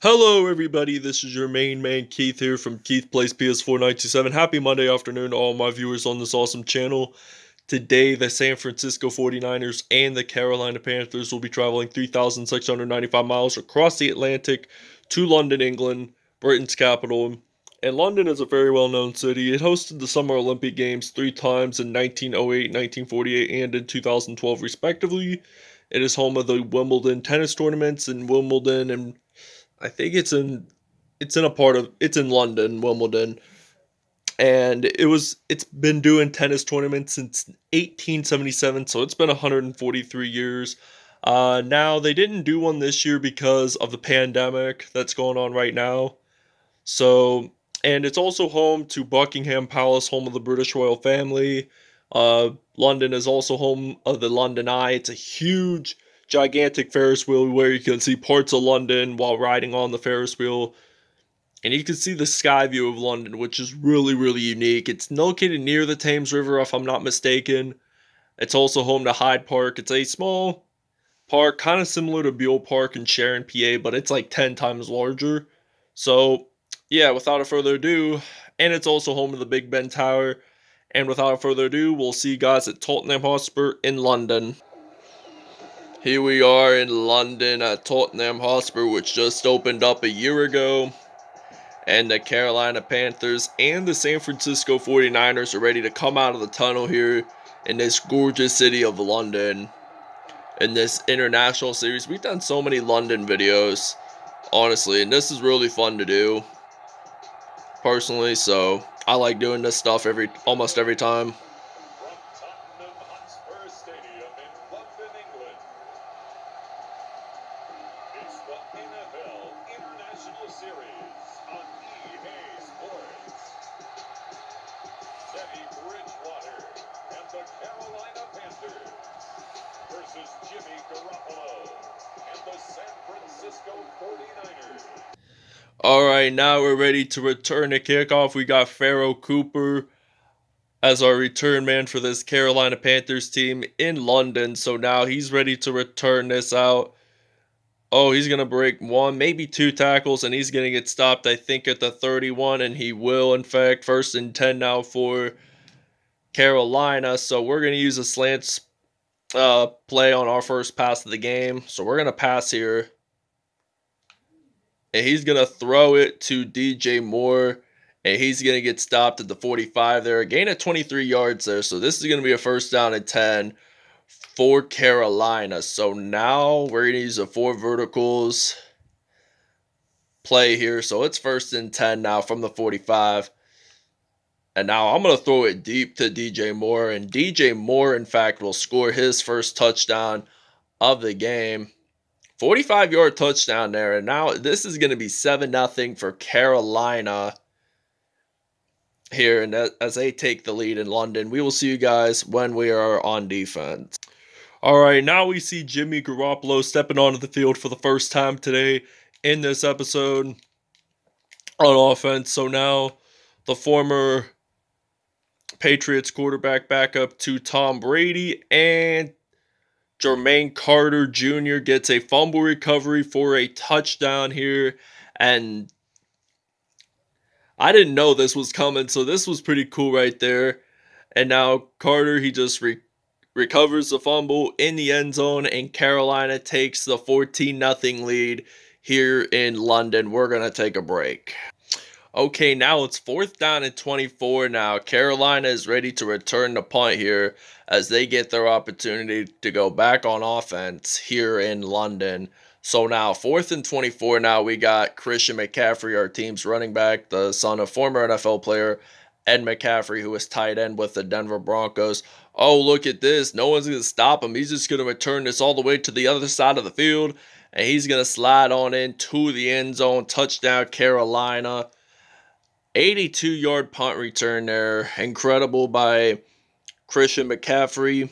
Hello, everybody. This is your main man Keith here from Keith Plays PS4927. Happy Monday afternoon to all my viewers on this awesome channel. Today, the San Francisco 49ers and the Carolina Panthers will be traveling 3,695 miles across the Atlantic to London, England, Britain's capital. And London is a very well-known city. It hosted the Summer Olympic Games 3 times in 1908, 1948, and in 2012, respectively. It is home of the Wimbledon tennis tournaments in Wimbledon, and I think it's in London, Wimbledon, and it's been doing tennis tournaments since 1877, so it's been 143 years. Now they didn't do one this year because of the pandemic that's going on right now. So, and it's also home to Buckingham Palace, home of the British royal family. London is also home of the London Eye. It's a huge, gigantic Ferris wheel where you can see parts of London while riding on the Ferris wheel. And you can see the sky view of London, which is really, really unique. It's located near the Thames River, if I'm not mistaken. It's also home to Hyde Park. It's a small park, kind of similar to Beale Park in Sharon, PA, but it's like 10 times larger. So, yeah, without further ado, and it's also home to the Big Ben Tower. And without further ado, we'll see you guys at Tottenham Hotspur in London. Here we are in London at Tottenham Hotspur, which just opened up a year ago. And the Carolina Panthers and the San Francisco 49ers are ready to come out of the tunnel here in this gorgeous city of London. In this international series, we've done so many London videos, honestly, and this is really fun to do, personally, so I like doing this stuff almost every time. From Tottenham Hotspur Stadium in London, England, it's the NFL International Series on EA Sports. Teddy Bridgewater and the Carolina Panthers versus Jimmy Garoppolo and the San Francisco 49ers. Alright, now we're ready to return to kickoff. We got Pharaoh Cooper as our return man for this Carolina Panthers team in London. So now he's ready to return this out. Oh, he's going to break one, maybe two tackles, and he's going to get stopped, I think, at the 31, and he will, in fact. 1st and 10 now for Carolina. So we're going to use a slant play on our first pass of the game. So we're going to pass here. And he's going to throw it to DJ Moore. And he's going to get stopped at the 45 there. A gain of 23 yards there. So this is going to be a 1st down and 10 for Carolina. So now we're going to use a 4 verticals play here. So it's 1st and 10 now from the 45. And now I'm going to throw it deep to DJ Moore. And DJ Moore, in fact, will score his first touchdown of the game. 45-yard touchdown there. And now this is going to be 7-0 for Carolina here, and as they take the lead in London. We will see you guys when we are on defense. Alright, now we see Jimmy Garoppolo stepping onto the field for the first time today in this episode on offense. So now the former Patriots quarterback back up to Tom Brady, and Jermaine Carter Jr. gets a fumble recovery for a touchdown here, and I didn't know this was coming, so this was pretty cool right there. And now Carter, he just recovers the fumble in the end zone, and Carolina takes the 14-0 lead here in London. We're going to take a break. Okay, now it's 4th down and 24 now. Carolina is ready to return the punt here as they get their opportunity to go back on offense here in London. So now 4th and 24 now. We got Christian McCaffrey, our team's running back, the son of former NFL player Ed McCaffrey, who was tight end with the Denver Broncos. Oh, look at this. No one's going to stop him. He's just going to return this all the way to the other side of the field, and he's going to slide on into the end zone. Touchdown, Carolina. 82-yard punt return there. Incredible by Christian McCaffrey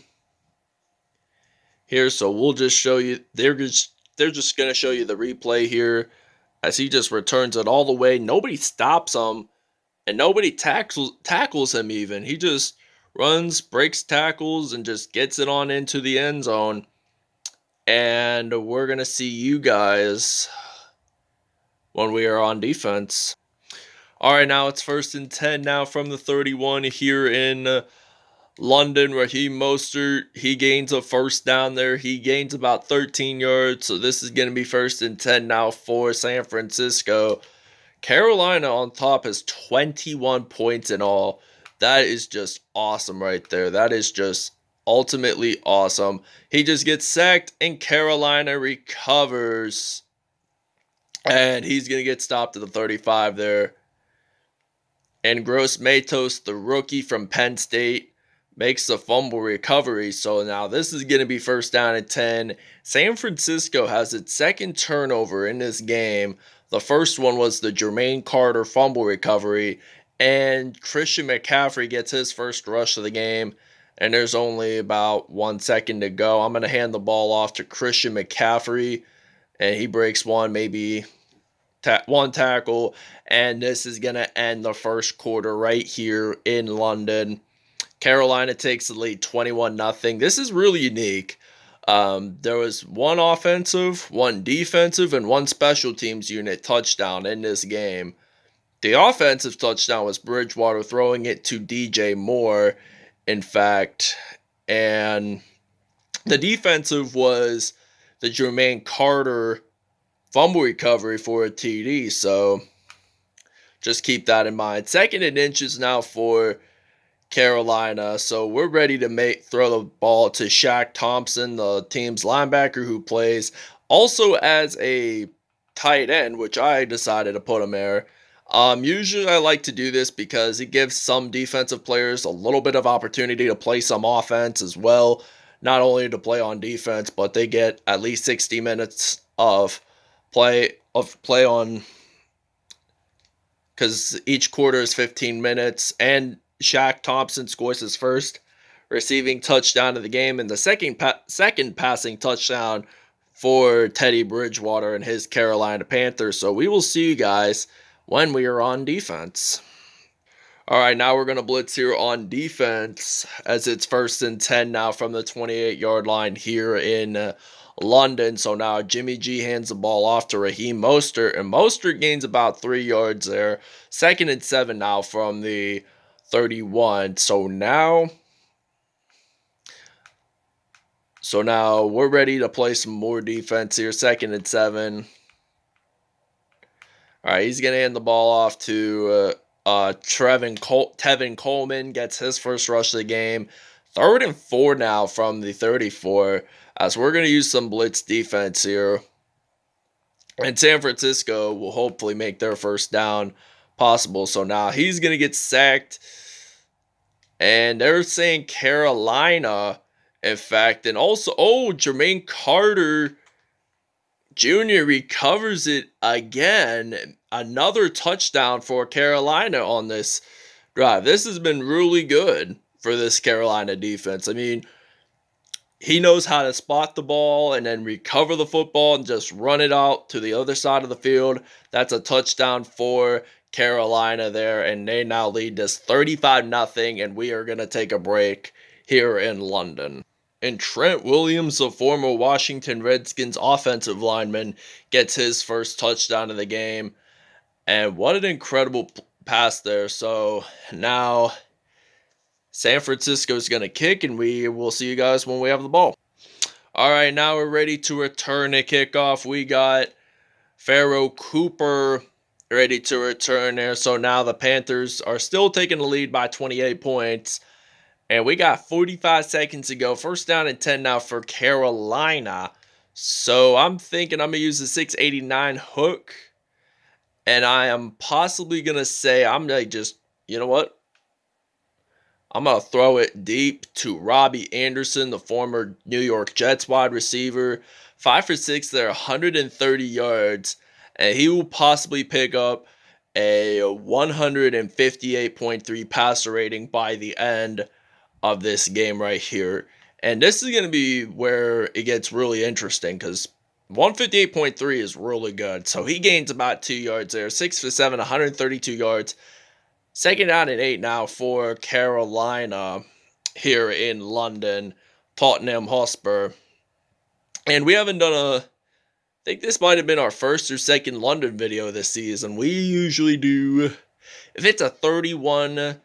here. So we'll just show you. They're just going to show you the replay here as he just returns it all the way. Nobody stops him, and nobody tackles him even. He just runs, breaks tackles, and just gets it on into the end zone. And we're going to see you guys when we are on defense. All right, now it's 1st and 10 now from the 31 here in London. Raheem Mostert, he gains a first down there. He gains about 13 yards. So this is going to be 1st and 10 now for San Francisco. Carolina on top has 21 points in all. That is just awesome right there. That is just ultimately awesome. He just gets sacked and Carolina recovers. And he's going to get stopped at the 35 there. And Gross Matos, the rookie from Penn State, makes the fumble recovery. So now this is going to be 1st down and 10. San Francisco has its second turnover in this game. The first one was the Jermaine Carter fumble recovery. And Christian McCaffrey gets his first rush of the game. And there's only about 1 second to go. I'm going to hand the ball off to Christian McCaffrey. And he breaks one tackle, and this is going to end the first quarter right here in London. Carolina takes the lead 21-0. This is really unique. There was one offensive, one defensive, and one special teams unit touchdown in this game. The offensive touchdown was Bridgewater throwing it to DJ Moore, in fact, and the defensive was the Jermaine Carter fumble recovery for a TD, so just keep that in mind. 2nd-and-inches now for Carolina, so we're ready to throw the ball to Shaq Thompson, the team's linebacker who plays also as a tight end, which I decided to put him there. Usually I like to do this because it gives some defensive players a little bit of opportunity to play some offense as well, not only to play on defense, but they get at least 60 minutes of play on, because each quarter is 15 minutes, and Shaq Thompson scores his first receiving touchdown of the game and the second passing touchdown for Teddy Bridgewater and his Carolina Panthers. So we will see you guys when we are on defense. All right, now we're going to blitz here on defense as it's 1st and 10 now from the 28-yard line here in London. So now Jimmy G hands the ball off to Raheem Mostert, and Mostert gains about 3 yards there. 2nd-and-7 now from the 31. So now we're ready to play some more defense here. 2nd-and-7. All right, he's going to hand the ball off to Tevin Coleman, gets his first rush of the game. 3rd-and-4 now from the 34, as we're going to use some blitz defense here. And San Francisco will hopefully make their first down possible. So now he's going to get sacked. And they're saying Carolina, in fact. And also, Jermaine Carter Jr. recovers it again. Another touchdown for Carolina on this drive. This has been really good for this Carolina defense. I mean, he knows how to spot the ball and then recover the football and just run it out to the other side of the field. That's a touchdown for Carolina there, and they now lead this 35-0, and we are going to take a break here in London. And Trent Williams, the former Washington Redskins offensive lineman, gets his first touchdown of the game. And what an incredible pass there. So now San Francisco is going to kick, and we will see you guys when we have the ball. All right, now we're ready to return a kickoff. We got Pharaoh Cooper ready to return there. So now the Panthers are still taking the lead by 28 points. And we got 45 seconds to go. 1st-down-and-10 now for Carolina. So I'm thinking I'm going to use the 689 hook. And I am possibly going to say, I'm like, just, you know what? I'm going to throw it deep to Robbie Anderson, the former New York Jets wide receiver. 5 for 6 there, 130 yards. And he will possibly pick up a 158.3 passer rating by the end of this game right here. And this is going to be where it gets really interesting, because 158.3 is really good. So he gains about 2 yards there. 6 for 7, 132 yards. 2nd-down-and-8 now for Carolina here in London, Tottenham Hotspur. And we haven't done think this might have been our first or second London video this season. We usually do, if it's a 31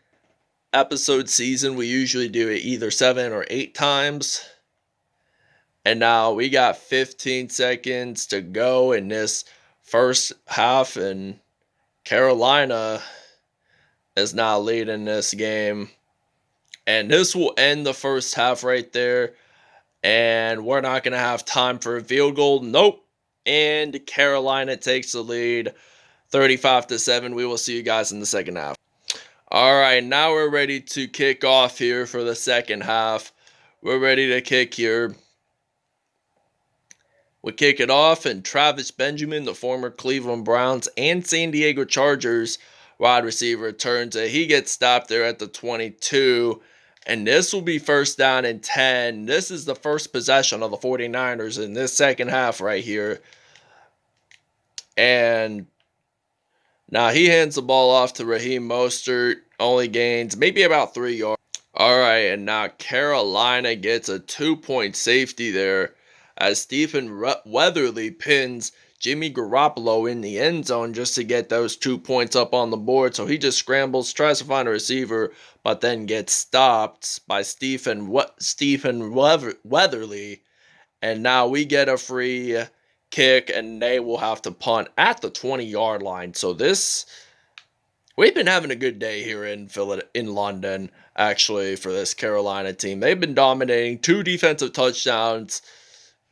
episode season, we usually do it either 7 or 8 times. And now we got 15 seconds to go in this first half, and Carolina is now leading this game. And this will end the first half right there. And we're not going to have time for a field goal. Nope. And Carolina takes the lead 35-7. We will see you guys in the second half. All right, now we're ready to kick off here for the second half. We're ready to kick here. We kick it off, and Travis Benjamin, the former Cleveland Browns and San Diego Chargers wide receiver, turns it. He gets stopped there at the 22. And this will be first down and 10. This is the first possession of the 49ers in this second half right here. And now he hands the ball off to Raheem Mostert. Only gains maybe about 3 yards. All right, and now Carolina gets a 2-point safety there as Stephen Weatherly pins Jimmy Garoppolo in the end zone just to get those 2 points up on the board. So he just scrambles, tries to find a receiver, but then gets stopped by Stephen Weatherly. And now we get a free kick, and they will have to punt at the 20-yard line. So we've been having a good day here in London, actually, for this Carolina team. They've been dominating. 2 defensive touchdowns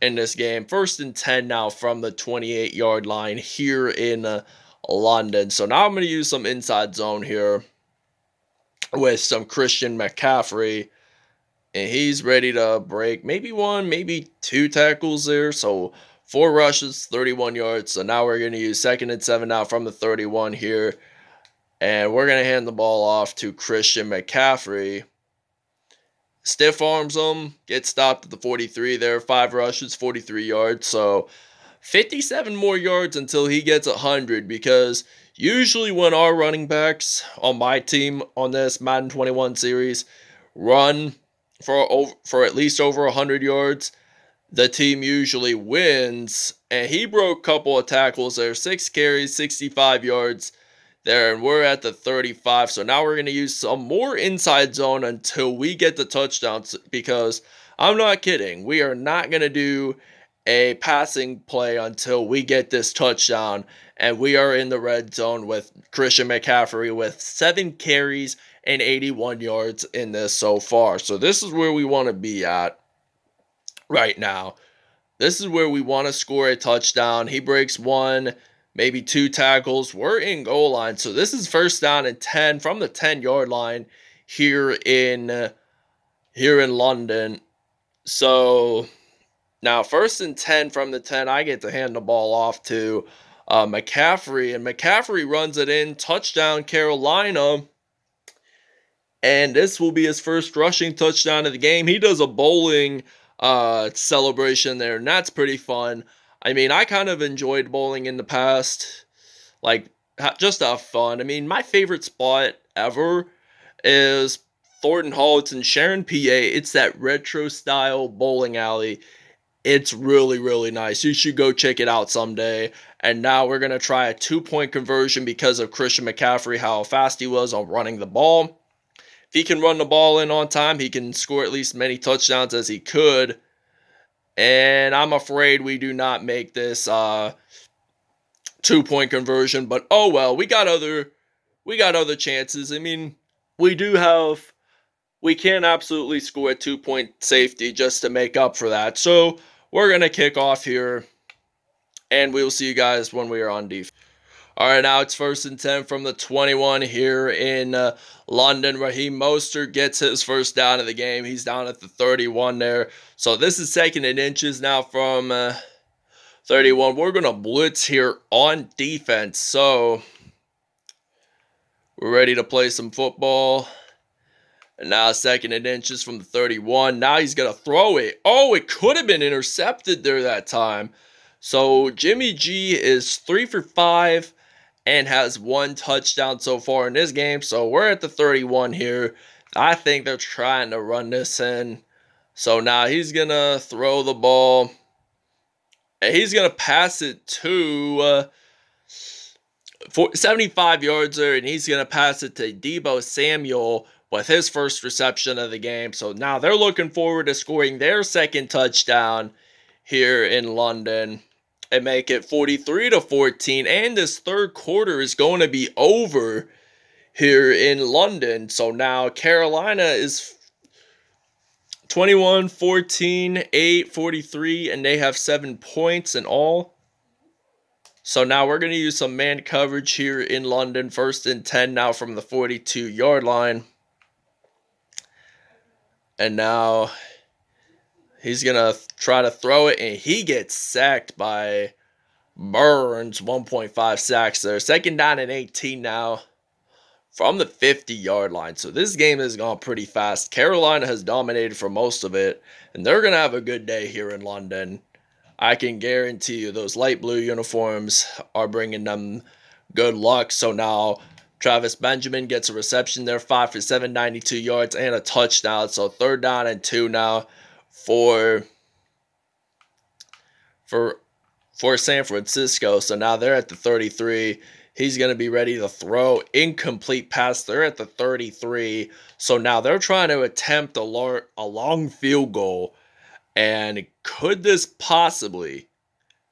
in this game. 1st and 10 now from the 28-yard line here in London. So now I'm going to use some inside zone here with some Christian McCaffrey. And he's ready to break maybe 1, maybe 2 tackles there. So 4 rushes, 31 yards. So now we're going to use 2nd and 7 now from the 31 here. And we're going to hand the ball off to Christian McCaffrey. Stiff arms him, gets stopped at the 43 there. 5 rushes, 43 yards. So 57 more yards until he gets 100, because usually when our running backs on my team on this Madden 21 series run for at least over 100 yards, the team usually wins. And he broke a couple of tackles there. 6 carries, 65 yards there, and we're at the 35. So now we're going to use some more inside zone until we get the touchdowns, because I'm not kidding. We are not going to do a passing play until we get this touchdown, and we are in the red zone with Christian McCaffrey with 7 carries and 81 yards in this so far. So this is where we want to be at right now. This is where we want to score a touchdown. He breaks 1, maybe 2 tackles. We're in goal line. So this is first down and 10 from the 10-yard line here in London. So now 1st and 10 from the 10, I get to hand the ball off to McCaffrey. And McCaffrey runs it in. Touchdown, Carolina. And this will be his first rushing touchdown of the game. He does a bowling celebration there, and that's pretty fun. I mean, I kind of enjoyed bowling in the past, like, just to have fun. I mean, my favorite spot ever is Thornton Hall. It's in Sharon, PA. It's that retro-style bowling alley. It's really, really nice. You should go check it out someday. And now we're going to try a 2-point conversion because of Christian McCaffrey, how fast he was on running the ball. If he can run the ball in on time, he can score at least many touchdowns as he could. And I'm afraid we do not make this 2-point conversion, but oh well, we got other chances. I mean, we can absolutely score a 2-point safety just to make up for that. So we're gonna kick off here, and we will see you guys when we are on defense. All right, now it's 1st and 10 from the 21 here in London. Raheem Mostert gets his first down of the game. He's down at the 31 there. So this is 2nd and inches now from 31. We're going to blitz here on defense. So we're ready to play some football. And now 2nd and inches from the 31. Now he's going to throw it. Oh, it could have been intercepted there that time. So Jimmy G is 3 for 5. And has 1 touchdown so far in this game. So we're at the 31 here. I think they're trying to run this in. So now he's going to throw the ball. And he's going to pass it to 75 yards there, and he's going to pass it to Deebo Samuel with his first reception of the game. So now they're looking forward to scoring their second touchdown here in London and make it 43-14. And this third quarter is going to be over here in London. So now Carolina is 21-14, 8-43, and they have 7 points in all. So now we're going to use some man coverage here in London. 1st and 10 now from the 42-yard line. And now he's going to try to throw it, and he gets sacked by Burns. 1.5 sacks there. 2nd down and 18 now from the 50-yard line. So this game has gone pretty fast. Carolina has dominated for most of it, and they're going to have a good day here in London. I can guarantee you those light blue uniforms are bringing them good luck. So now Travis Benjamin gets a reception there, 5 for 7, 92 yards, and a touchdown. So 3rd down and 2 now for San Francisco. So now they're at the 33. He's going to be ready to throw. Incomplete pass. They're at the 33. So now they're trying to attempt a long field goal. And could this possibly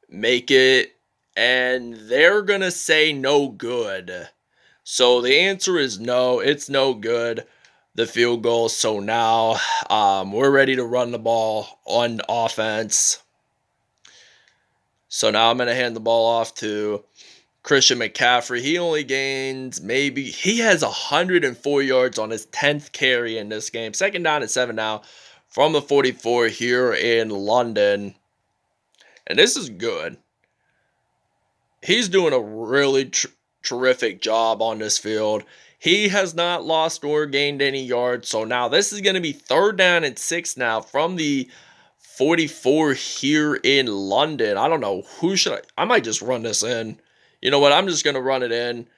make it? And they're going to say no good. So the answer is no. It's no good, the field goal. So now we're ready to run the ball on offense. So now I'm going to hand the ball off to Christian McCaffrey. He only gains he has 104 yards on his 10th carry in this game. 2nd down and 7 now from the 44 here in London. And this is good. He's doing a really terrific job on this field. He has not lost or gained any yards. So now this is going to be 3rd down and 6 now from the 44 here in London. I don't know who should I might just run this in. You know what? I'm just going to run it in.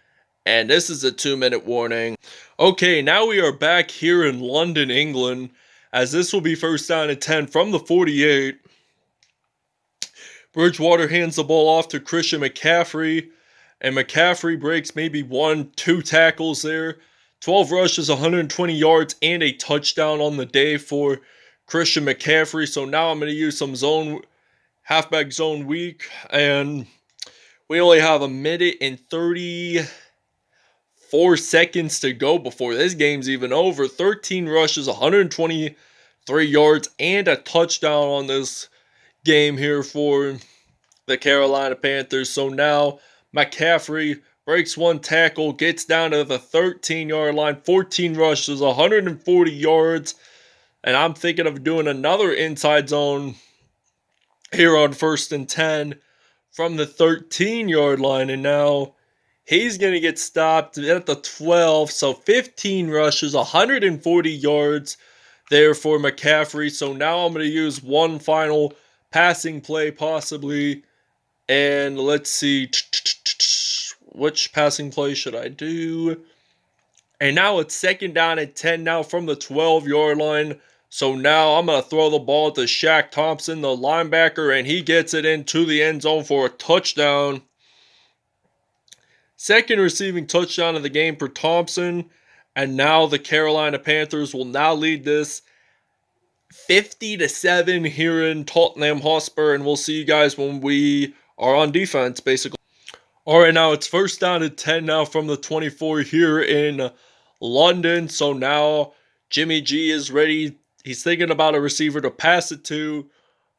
And this is a 2-minute warning. Okay, now we are back here in London, England, as this will be 1st down and 10 from the 48. Bridgewater hands the ball off to Christian McCaffrey, and McCaffrey breaks maybe 1-2 tackles there. 12 rushes, 120 yards, and a touchdown on the day for Christian McCaffrey. So now I'm going to use some halfback zone weak, and we only have 1 minute and 34 seconds to go before this game's even over. 13 rushes, 123 yards, and a touchdown on this game here for the Carolina Panthers. So now McCaffrey breaks 1 tackle, gets down to the 13-yard line, 14 rushes, 140 yards. And I'm thinking of doing another inside zone here on 1st and 10 from the 13-yard line. And now he's going to get stopped at the 12. So 15 rushes, 140 yards there for McCaffrey. So now I'm going to use one final passing play possibly. And let's see, which passing play should I do? And now it's 2nd down and 10 now from the 12-yard line. So now I'm going to throw the ball to Shaq Thompson, the linebacker, and he gets it into the end zone for a touchdown. 2nd receiving touchdown of the game for Thompson. And now the Carolina Panthers will now lead this 50-7 here in Tottenham Hotspur. And we'll see you guys when we are on defense, basically. All right, now it's 1st down and 10 now from the 24 here in London. So now Jimmy G is ready. He's thinking about a receiver to pass it to.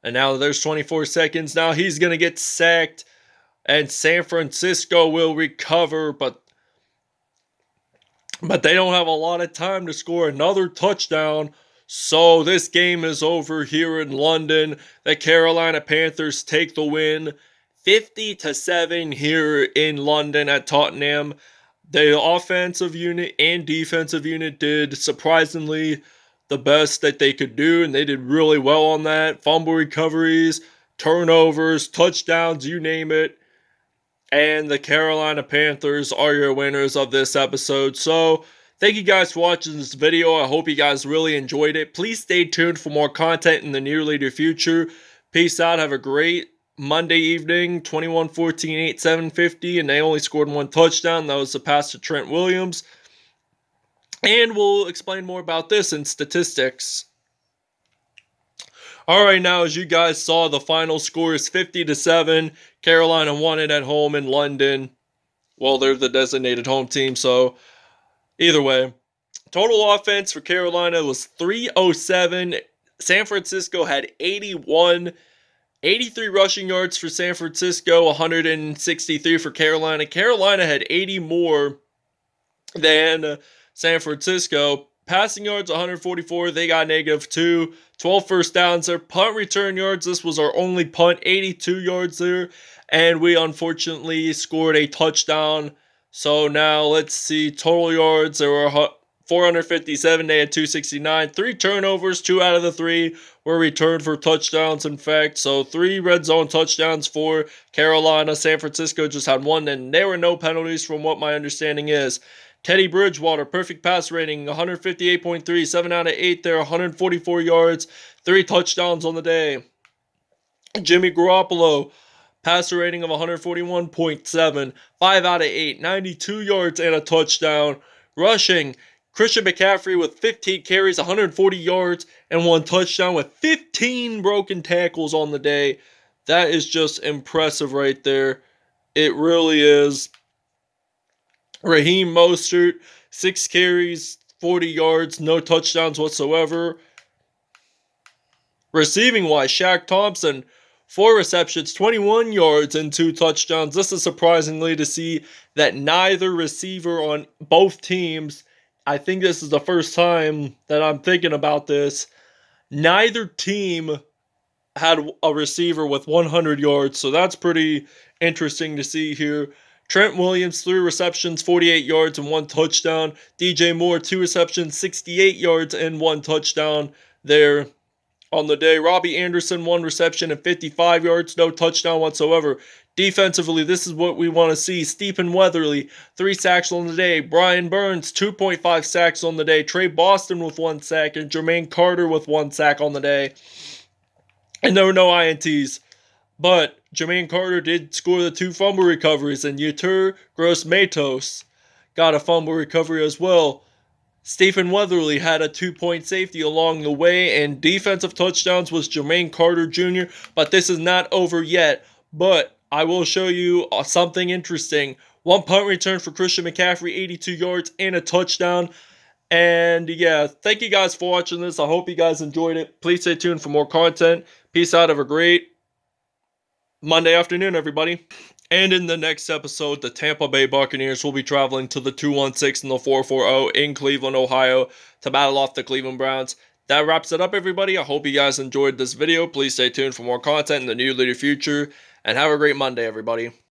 And now there's 24 seconds. Now he's going to get sacked. And San Francisco will recover. But they don't have a lot of time to score another touchdown. So this game is over here in London. The Carolina Panthers take the win 50-7 here in London at Tottenham. The offensive unit and defensive unit did surprisingly the best that they could do, and they did really well on that. Fumble recoveries, turnovers, touchdowns, you name it. And the Carolina Panthers are your winners of this episode. So thank you guys for watching this video. I hope you guys really enjoyed it. Please stay tuned for more content in the near future. Peace out. Have a great Monday evening, 21-14, 8-7, 50, and they only scored one touchdown. That was the pass to Trent Williams. And we'll explain more about this in statistics. All right, now, as you guys saw, the final score is 50-7. Carolina won it at home in London. Well, they're the designated home team, so either way. Total offense for Carolina was 307. San Francisco had 81. 83 rushing yards for San Francisco, 163 for Carolina. Carolina had 80 more than San Francisco. Passing yards, 144. They got -2. 12 first downs there. Punt return yards, this was our only punt, 82 yards there. And we unfortunately scored a touchdown. So now let's see. Total yards, there were 457. They had 269. 3 turnovers. 2 out of the 3 were returned for touchdowns, in fact. So 3 red zone touchdowns for Carolina. San Francisco just had 1, and there were no penalties from what my understanding is. Teddy Bridgewater, perfect pass rating, 158.3, 7 out of 8 there, 144 yards, 3 touchdowns on the day. Jimmy Garoppolo, passer rating of 141.7, 5 out of 8, 92 yards and a touchdown. Rushing, Christian McCaffrey with 15 carries, 140 yards, and 1 touchdown with 15 broken tackles on the day. That is just impressive right there. It really is. Raheem Mostert, 6 carries, 40 yards, no touchdowns whatsoever. Receiving-wise, Shaq Thompson, 4 receptions, 21 yards, and 2 touchdowns. This is surprisingly to see that neither receiver on both teams, I think this is the first time that I'm thinking about this, neither team had a receiver with 100 yards, so that's pretty interesting to see here. Trent Williams, 3 receptions, 48 yards, and 1 touchdown. DJ Moore, 2 receptions, 68 yards, and 1 touchdown there on the day. Robbie Anderson, 1 reception and 55 yards, no touchdown whatsoever. Defensively, this is what we want to see. Stephen Weatherly, 3 sacks on the day. Brian Burns, 2.5 sacks on the day. Trey Boston with 1 sack, and Jermaine Carter with 1 sack on the day. And there were no INTs. But Jermaine Carter did score the 2 fumble recoveries, and Yetur Gross-Matos got a fumble recovery as well. Stephen Weatherly had a 2-point safety along the way, and defensive touchdowns was Jermaine Carter Jr., but this is not over yet. But I will show you something interesting. 1 punt return for Christian McCaffrey, 82 yards, and a touchdown. And yeah, thank you guys for watching this. I hope you guys enjoyed it. Please stay tuned for more content. Peace out. Have a great Monday afternoon, everybody. And in the next episode, the Tampa Bay Buccaneers will be traveling to the 216 and the 440 in Cleveland, Ohio to battle off the Cleveland Browns. That wraps it up, everybody. I hope you guys enjoyed this video. Please stay tuned for more content in the near future. And have a great Monday, everybody.